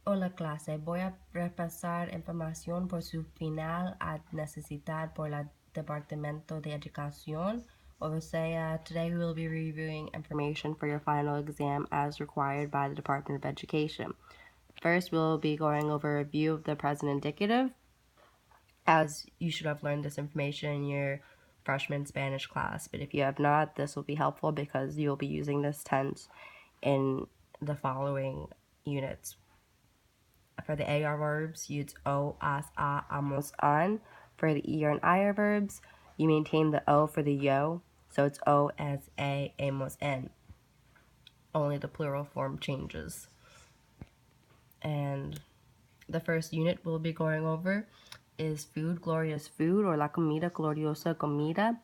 Hola clase, voy a repasar información por su final a necesidad por el Departamento de Educación. O sea, today we will be reviewing information for your final exam as required by the Department of Education. First, we'll be going over a review of the present indicative, as you should have learned this information in your freshman Spanish class. But if you have not, this will be helpful because you'll be using this tense in the following units. For the AR verbs, you use o, as, a, amos, an. For the ER and IR verbs, you maintain the O for the yo, so it's o, as, a, amos, en. Only the plural form changes. And the first unit we'll be going over is food, glorious food, or la comida, gloriosa comida.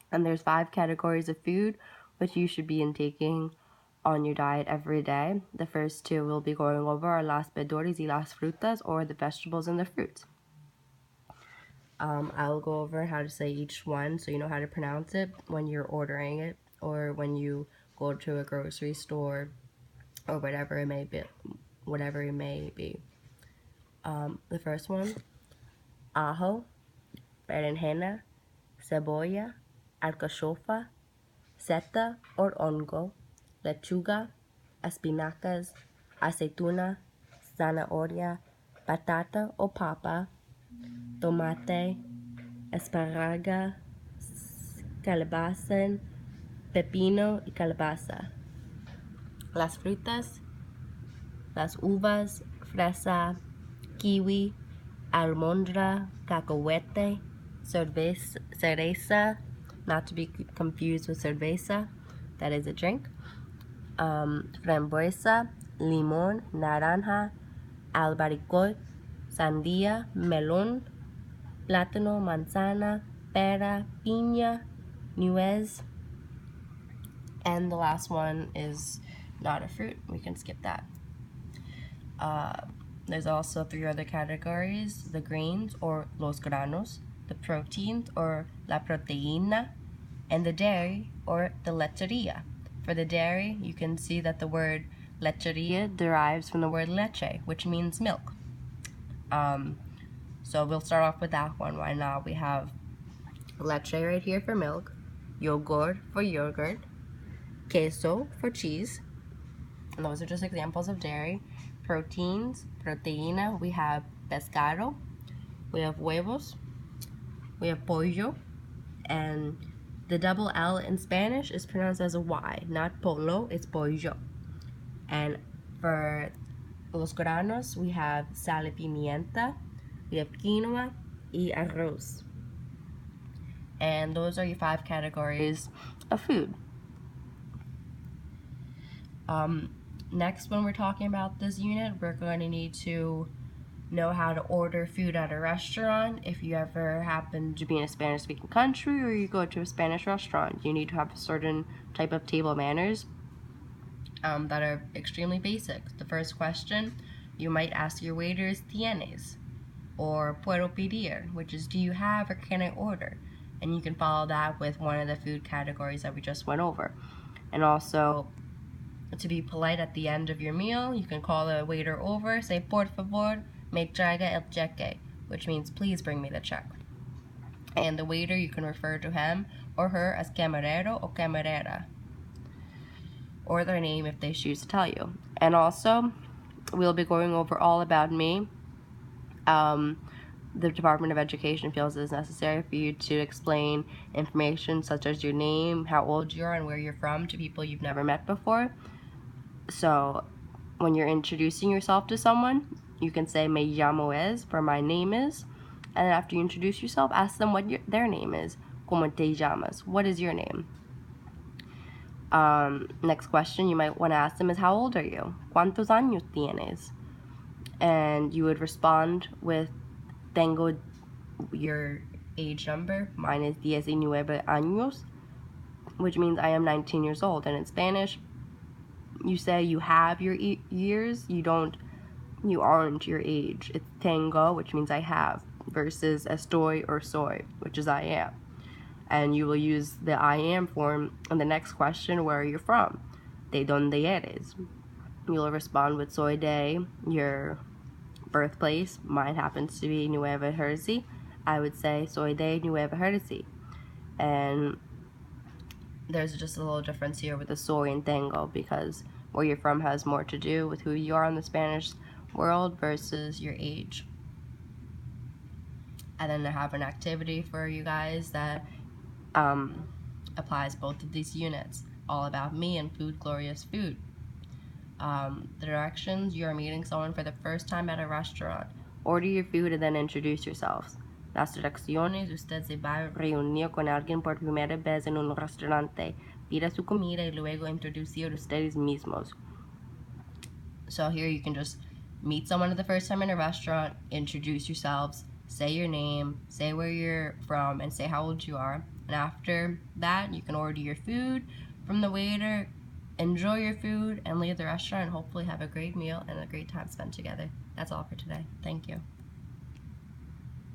And there's 5 categories of food which you should be intaking on your diet every day. The first 2 we'll be going over are las verduras y las frutas, or the vegetables and the fruits. I'll go over how to say each one so you know how to pronounce it when you're ordering it or when you go to a grocery store or whatever it may be. The first one, ajo, berenjena, cebolla, alcachofa, seta or hongo, lechuga, espinacas, aceituna, zanahoria, batata o papa, tomate, esparaga, calabaza, pepino y calabaza. Las frutas, las uvas, fresa, kiwi, almondra, cacahuete, cereza, not to be confused with cerveza, that is a drink, frambuesa, limón, naranja, albaricoque, sandía, melón, plátano, manzana, pera, piña, nuez, and the last one is not a fruit. We can skip that. There's also 3 other categories: the grains, or los granos, the proteins, or la proteína, and the dairy, or the lechería. For the dairy, you can see that the word lechería derives from the word leche, which means milk. So we'll start off with that one. Why not? We have leche right here for milk, yogurt for yogurt, queso for cheese, and those are just examples of dairy. Proteins, proteína, we have pescado, we have huevos, we have pollo, and the double L in Spanish is pronounced as a Y, not polo, it's pollo. And for los granos, we have sal y pimienta, we have quinoa y arroz. And those are your 5 categories of food. Next, when we're talking about this unit, we're going to need to know how to order food at a restaurant. If you ever happen to be in a Spanish-speaking country or you go to a Spanish restaurant, you need to have a certain type of table manners that are extremely basic. The first question you might ask your waiters, ¿tienes? Or puedo pedir, which is do you have or can I order? And you can follow that with one of the food categories that we just went over. And also, to be polite at the end of your meal, you can call the waiter over, say, por favor, me traiga el cheque, which means please bring me the check. And the waiter, you can refer to him or her as camarero or camarera, or their name if they choose to tell you. And also, we'll be going over all about me. The Department of Education feels it is necessary for you to explain information such as your name, how old you are, and where you're from to people you've never met before. So when you're introducing yourself to someone, you can say me llamo es, for my name is, and after you introduce yourself, ask them what their name is. ¿Cómo te llamas? What is your name? Next question you might want to ask them is, how old are you? ¿Cuántos años tienes? And you would respond with, tengo your age number. Mine is 19 años, which means I am 19 years old. And in Spanish, you say you have your years, you aren't your age. It's tengo, which means I have, versus estoy or soy, which is I am. And you will use the I am form in the next question, where are you from? ¿De dónde eres? You'll respond with Soy de, your birthplace. Mine happens to be Nueva Jersey. I would say Soy de Nueva Jersey. And there's just a little difference here with the soy and tango, because where you're from has more to do with who you are in the Spanish world versus your age. And then I have an activity for you guys that applies both of these units. All about me and food, glorious food. The directions: you are meeting someone for the first time at a restaurant. Order your food and then introduce yourselves. Las direcciones: usted se va a reunir con alguien por primera vez en un restaurante. Pida su comida y luego introducir ustedes mismos. So here you can just meet someone for the first time in a restaurant, introduce yourselves, say your name, say where you're from, and say how old you are. And after that, you can order your food from the waiter, enjoy your food, and leave the restaurant, and hopefully have a great meal and a great time spent together. That's all for today. Thank you.